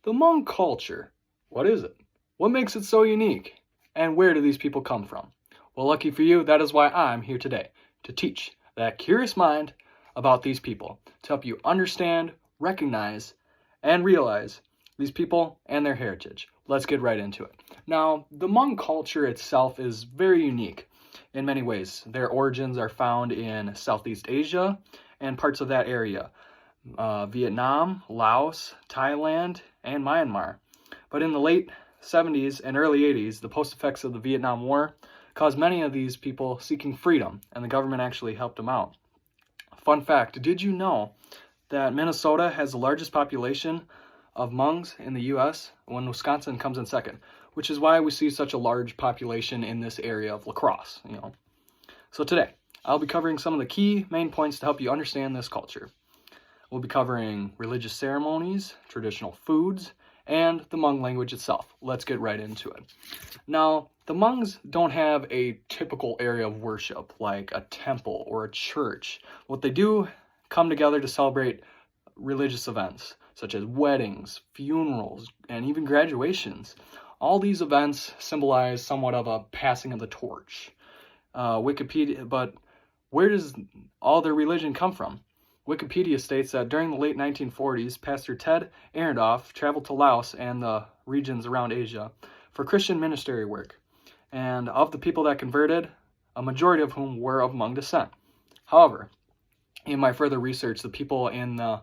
The Hmong culture, what is it? What makes it so unique? And where do these people come from? Well, lucky for you, that is why I'm here today, to teach that curious mind about these people, to help you understand, recognize, and realize these people and their heritage. Let's get right into it. Now, the Hmong culture itself is very unique in many ways. Their origins are found in Southeast Asia and parts of that area. Vietnam, Laos, Thailand, and Myanmar. But in the late 70s and early 80s, the post-effects of the Vietnam War caused many of these people seeking freedom, and the government actually helped them out. Fun fact, did you know that Minnesota has the largest population of Hmongs in the U.S. when Wisconsin comes in second, which is why we see such a large population in this area of La Crosse, So today, I'll be covering some of the key main points to help you understand this culture. We'll be covering religious ceremonies, traditional foods, and the Hmong language itself. Let's get right into it. Now, the Hmongs don't have a typical area of worship like a temple or a church. What they do come together to celebrate religious events such as weddings, funerals, and even graduations. All these events symbolize somewhat of a passing of the torch. But where does all their religion come from? Wikipedia states that during the late 1940s, Pastor Ted Arendoff traveled to Laos and the regions around Asia for Christian ministry work. And of the people that converted, a majority of whom were of Hmong descent. However, in my further research, the people in the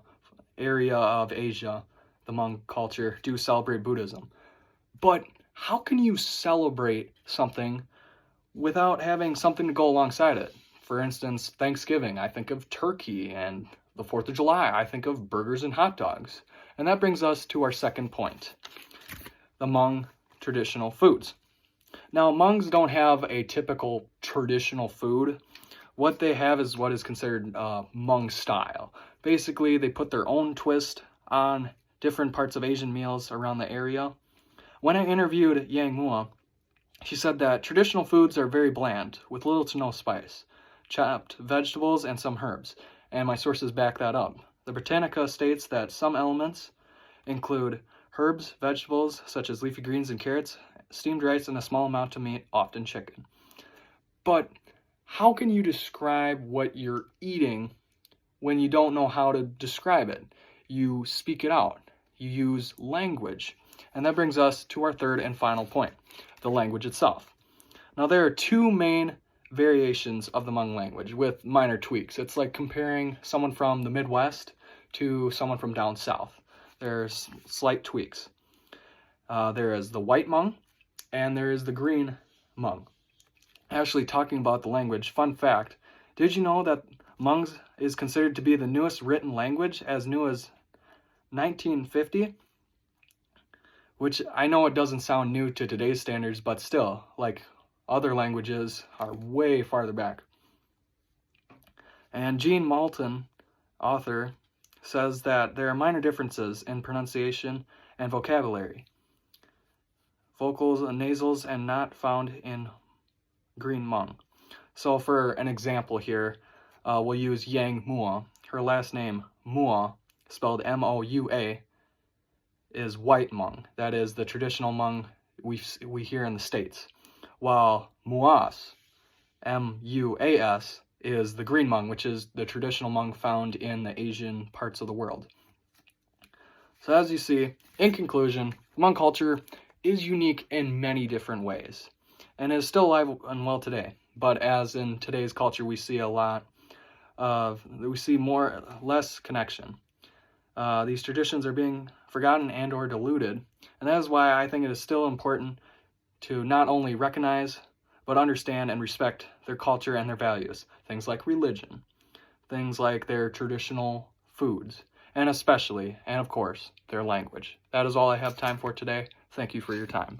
area of Asia, the Hmong culture, do celebrate Buddhism. But how can you celebrate something without having something to go alongside it? For instance, Thanksgiving, I think of turkey, and the 4th of July, I think of burgers and hot dogs. And that brings us to our second point, the Hmong traditional foods. Now, Hmongs don't have a typical traditional food. What they have is what is considered Hmong style. Basically, they put their own twist on different parts of Asian meals around the area. When I interviewed Yang Mua, she said that traditional foods are very bland, with little to no spice, chopped vegetables, and some herbs, and my sources back that up. The Britannica states that some elements include herbs, vegetables, such as leafy greens and carrots, steamed rice, and a small amount of meat, often chicken. But how can you describe what you're eating when you don't know how to describe it? You speak it out. You use language. And that brings us to our third and final point, the language itself. Now, there are two main variations of the Hmong language with minor tweaks. It's like comparing someone from the Midwest to someone from down south. There's slight tweaks. There is the white Hmong and there is the green Hmong. Actually, talking about the language, fun fact, did you know that Hmong is considered to be the newest written language, as new as 1950? Which I know it doesn't sound new to today's standards, but still, like other languages are way farther back. And Jean Malton, author, says that there are minor differences in pronunciation and vocabulary. Vocals and nasals and not found in green Hmong. So for an example here, we'll use Yang Mua. Her last name, Mua, spelled M-O-U-A, is white Hmong. That is the traditional Hmong we hear in the States. While Muas, M-U-A-S, is the green Hmong, which is the traditional Hmong found in the Asian parts of the world. So as you see, in conclusion, Hmong culture is unique in many different ways and is still alive and well today. But as in today's culture, we see less connection. These traditions are being forgotten and or diluted, and that is why I think it is still important to not only recognize, but understand and respect their culture and their values. Things like religion, things like their traditional foods, and especially, and of course, their language. That is all I have time for today. Thank you for your time.